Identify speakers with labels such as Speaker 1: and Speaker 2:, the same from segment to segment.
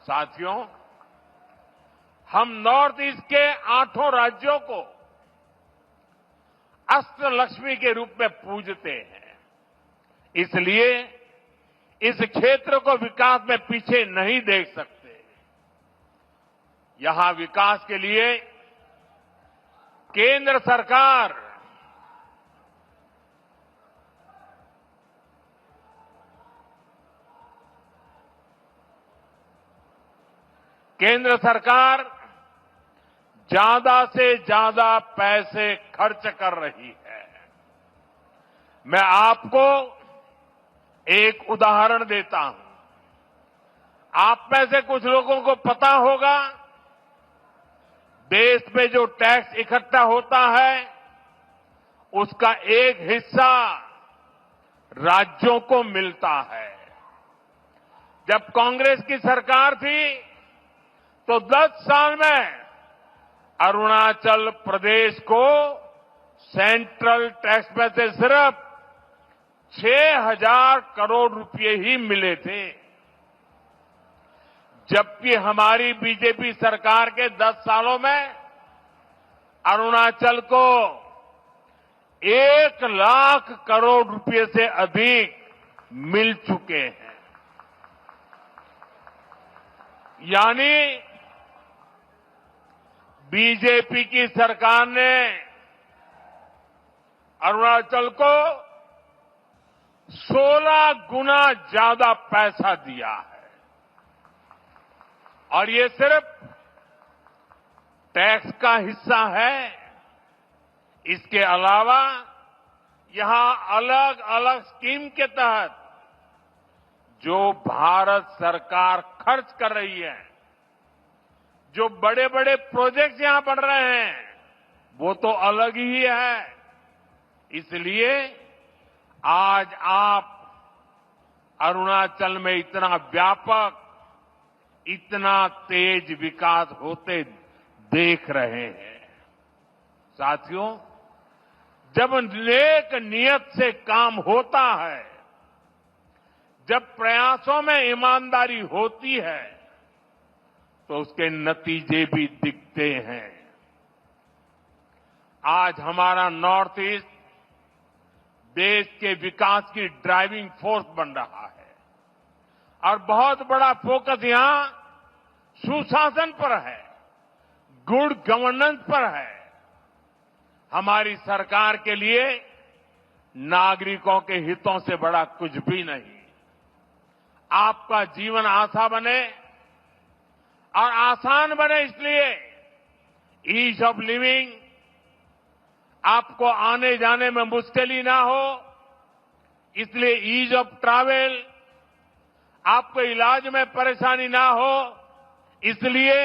Speaker 1: साथियों, हम north east के 8 राज्यों को अष्टलक्ष्मी के रूप में पूजते हैं। इसलिए इस क्षेत्र को विकास में पीछे नहीं देख सकते। यहां विकास के लिए केंद्र सरकार ज्यादा से ज्यादा पैसे खर्च कर रही है। मैं आपको एक उदाहरण देता हूं। आप में से कुछ लोगों को पता होगा, देश में जो टैक्स इकट्ठा होता है उसका एक हिस्सा राज्यों को मिलता है। जब कांग्रेस की सरकार थी तो 10 साल में अरुणाचल प्रदेश को सेंट्रल टैक्स में से सिर्फ 6,000 करोड़ रुपए ही मिले थे, जबकि हमारी बीजेपी सरकार के 10 सालों में अरुणाचल को 1 लाख करोड़ रुपए से अधिक मिल चुके हैं। यानी बीजेपी की सरकार ने अरुणाचल को 16 गुना ज्यादा पैसा दिया है। और ये सिर्फ टैक्स का हिस्सा है। इसके अलावा यहां अलग अलग स्कीम के तहत जो भारत सरकार खर्च कर रही है, जो बड़े बड़े प्रोजेक्ट्स यहां बन रहे हैं, वो तो अलग ही है। इसलिए आज आप अरुणाचल में इतना व्यापक, इतना तेज विकास होते देख रहे हैं। साथियों, जब नेक नियत से काम होता है, जब प्रयासों में ईमानदारी होती है, तो उसके नतीजे भी दिखते हैं। आज हमारा नॉर्थ ईस्ट देश के विकास की ड्राइविंग फोर्स बन रहा है और बहुत बड़ा फोकस यहां सुशासन पर है, गुड गवर्नेंस पर है। हमारी सरकार के लिए नागरिकों के हितों से बड़ा कुछ भी नहीं। आपका जीवन आसान बने और आसान बने, इसलिए ईज ऑफ लिविंग, आपको आने जाने में मुश्किल ना हो, इसलिए ईज ऑफ ट्रैवल, आपको इलाज में परेशानी ना हो, इसलिए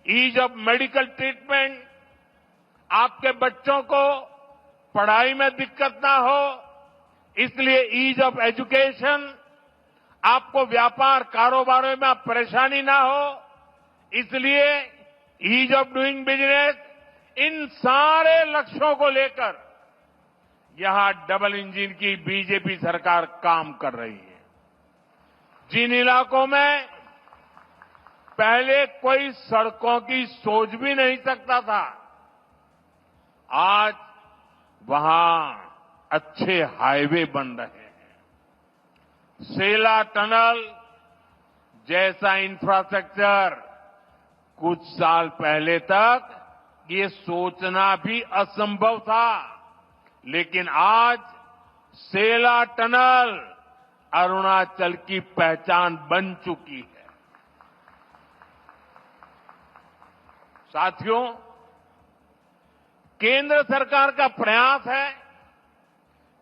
Speaker 1: ईज ऑफ मेडिकल ट्रीटमेंट, आपके बच्चों को पढ़ाई में दिक्कत ना हो, इसलिए ईज ऑफ एजुकेशन, आपको व्यापार कारोबार में परेशानी ना हो, इसलिए ईज ऑफ डूइंग बिजनेस। इन सारे लक्ष्यों को लेकर यहां डबल इंजन की बीजेपी सरकार काम कर रही है। जिन इलाकों में पहले कोई सड़कों की सोच भी नहीं सकता था, आज वहां अच्छे हाईवे बन रहे हैं। सेला टनल जैसा इंफ्रास्ट्रक्चर कुछ साल पहले तक ये सोचना भी असंभव था, लेकिन आज सेला टनल अरुणाचल की पहचान बन चुकी है। साथियों, केंद्र सरकार का प्रयास है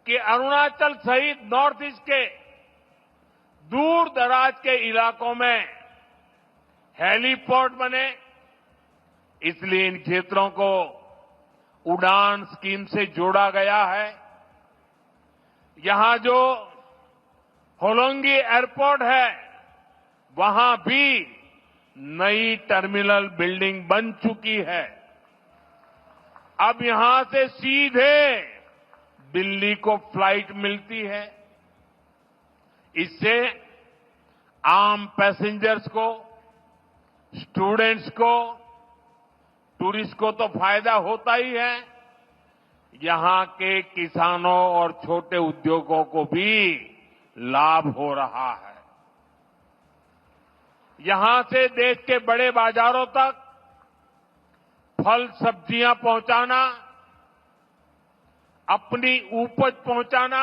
Speaker 1: कि अरुणाचल सहित नॉर्थ ईस्ट के दूर दराज के इलाकों में हेलीपोर्ट बने। इसलिए इन क्षेत्रों को उड़ान स्कीम से जोड़ा गया है। यहां जो होलोंगी एयरपोर्ट है, वहां भी नई टर्मिनल बिल्डिंग बन चुकी है। अब यहां से सीधे दिल्ली को फ्लाइट मिलती है। इससे आम पैसेंजर्स को स्टूडेंट्स को, टूरिस्ट को तो फायदा होता ही है, यहां के किसानों और छोटे उद्योगों को भी लाभ हो रहा है। यहां से देश के बड़े बाजारों तक फल सब्जियां पहुंचाना, अपनी उपज पहुंचाना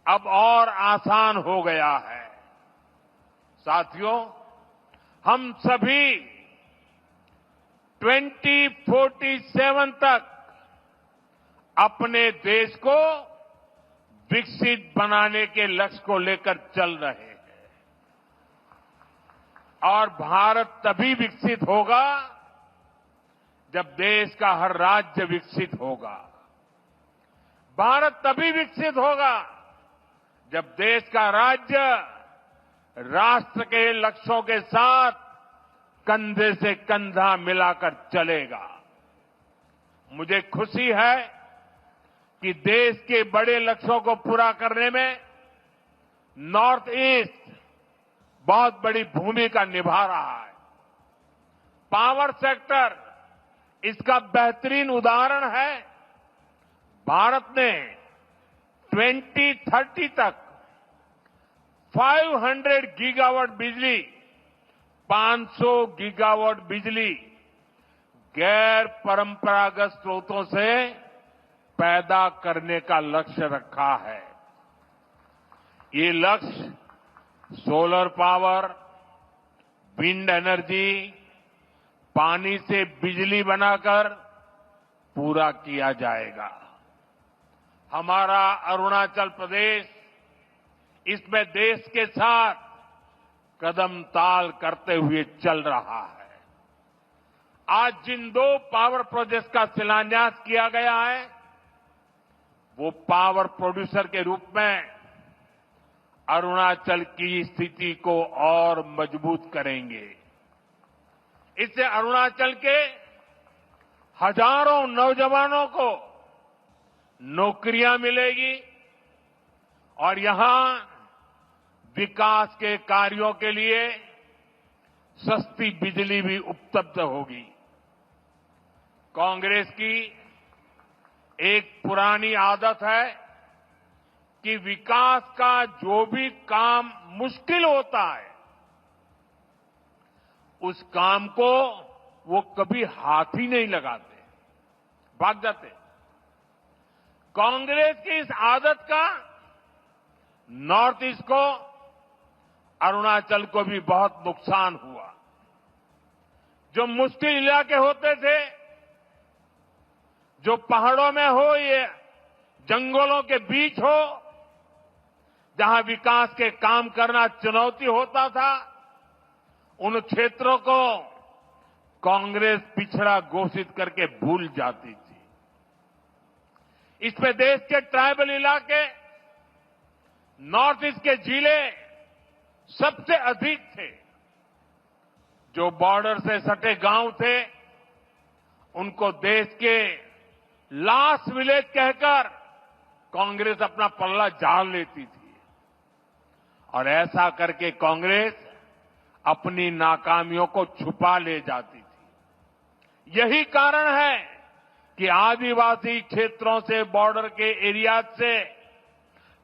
Speaker 1: अब और आसान हो गया है। साथियों, हम सभी 2047 तक अपने देश को विकसित बनाने के लक्ष्य को लेकर चल रहे हैं और भारत तभी विकसित होगा जब देश का हर राज्य विकसित होगा। भारत तभी विकसित होगा जब देश का राज्य राष्ट्र के लक्ष्यों के साथ कंधे से कंधा मिलाकर चलेगा। मुझे खुशी है कि देश के बड़े लक्ष्यों को पूरा करने में नॉर्थ ईस्ट बहुत बड़ी भूमिका निभा रहा है। पावर सेक्टर इसका बेहतरीन उदाहरण है। भारत ने 2030 तक 500 गीगावाट बिजली, 500 गीगावाट बिजली गैर परंपरागत स्रोतों से पैदा करने का लक्ष्य रखा है। ये लक्ष्य सोलर पावर, विंड एनर्जी, पानी से बिजली बनाकर पूरा किया जाएगा। हमारा अरुणाचल प्रदेश इसमें देश के साथ कदम ताल करते हुए चल रहा है। आज जिन 2 पावर प्रोजेक्ट्स का शिलान्यास किया गया है, वो पावर प्रोड्यूसर के रूप में अरुणाचल की स्थिति को और मजबूत करेंगे। इससे अरुणाचल के हजारों नौजवानों को नौकरियां मिलेगी और यहां विकास के कार्यों के लिए सस्ती बिजली भी उपलब्ध होगी। कांग्रेस की एक पुरानी आदत है कि विकास का जो भी काम मुश्किल होता है, उस काम को वो कभी हाथ ही नहीं लगाते, भाग जाते। कांग्रेस की इस आदत का नॉर्थ ईस्ट को, अरुणाचल को भी बहुत नुकसान हुआ। जो मुश्किल इलाके होते थे, जो पहाड़ों में हो, ये जंगलों के बीच हो, जहां विकास के काम करना चुनौती होता था, उन क्षेत्रों को कांग्रेस पिछड़ा घोषित करके भूल जाती थी। इसमें देश के ट्राइबल इलाके, नॉर्थ ईस्ट के जिले सबसे अधिक थे। जो बॉर्डर से सटे गांव थे, उनको देश के लास्ट विलेज कहकर कांग्रेस अपना पल्ला झाड़ लेती थी और ऐसा करके कांग्रेस अपनी नाकामियों को छुपा ले जाती थी। यही कारण है कि आदिवासी क्षेत्रों से, बॉर्डर के एरिया से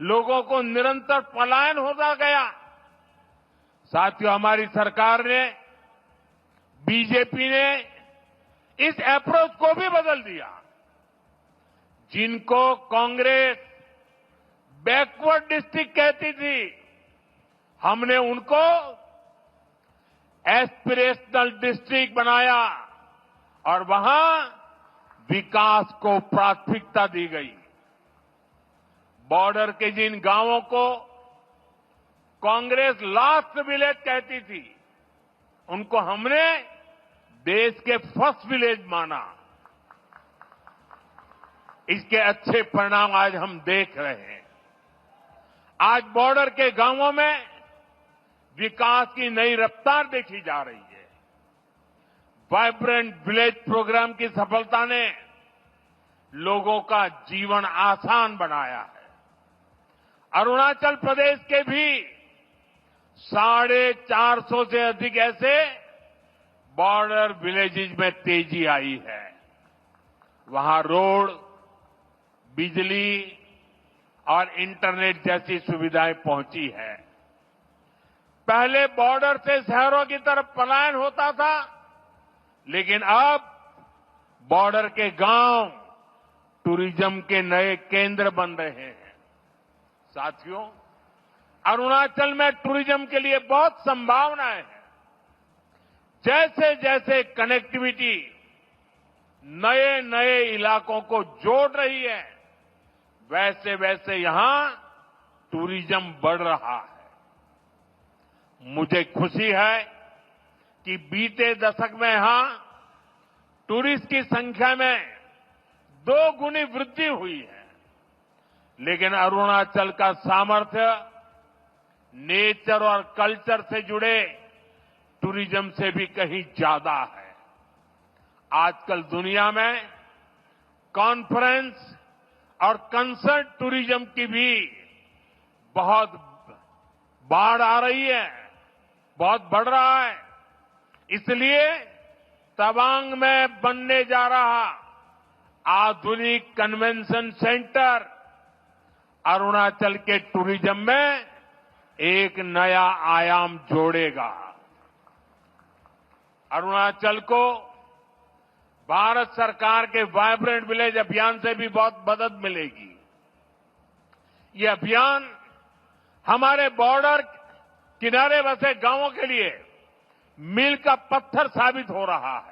Speaker 1: लोगों को निरंतर पलायन होता गया। साथियों, हमारी सरकार ने, बीजेपी ने इस अप्रोच को भी बदल दिया। जिनको कांग्रेस बैकवर्ड डिस्ट्रिक्ट कहती थी, हमने उनको एस्पिरेशनल डिस्ट्रिक्ट बनाया और वहां विकास को प्राथमिकता दी गई। बॉर्डर के जिन गांवों को कांग्रेस लास्ट विलेज कहती थी, उनको हमने देश के फर्स्ट विलेज माना। इसके अच्छे परिणाम आज हम देख रहे हैं। आज बॉर्डर के गांवों में विकास की नई रफ्तार देखी जा रही है। वाइब्रेंट विलेज प्रोग्राम की सफलता ने लोगों का जीवन आसान बनाया है। अरुणाचल प्रदेश के भी 450 से अधिक ऐसे बॉर्डर विलेजेस में तेजी आई है। वहां रोड, बिजली और इंटरनेट जैसी सुविधाएं पहुंची है। पहले बॉर्डर से शहरों की तरफ पलायन होता था, लेकिन अब बॉर्डर के गांव टूरिज्म के नए केंद्र बन रहे हैं। साथियों, अरुणाचल में टूरिज्म के लिए बहुत संभावनाएं हैं। जैसे जैसे कनेक्टिविटी नए नए इलाकों को जोड़ रही है, वैसे वैसे यहां टूरिज्म बढ़ रहा है। मुझे खुशी है कि बीते दशक में यहां टूरिस्ट की संख्या में 2 गुनी वृद्धि हुई है। लेकिन अरुणाचल का सामर्थ्य नेचर और कल्चर से जुड़े टूरिज्म से भी कहीं ज्यादा है। आजकल दुनिया में कॉन्फ्रेंस और कंसर्ट टूरिज्म की भी बहुत बाढ़ आ रही है, बहुत बढ़ रहा है। इसलिए तवांग में बनने जा रहा आधुनिक कन्वेंशन सेंटर अरुणाचल के टूरिज्म में एक नया आयाम जोड़ेगा। अरुणाचल को भारत सरकार के वाइब्रेंट विलेज अभियान से भी बहुत मदद मिलेगी। ये अभियान हमारे बॉर्डर किनारे बसे गांवों के लिए मील का पत्थर साबित हो रहा है।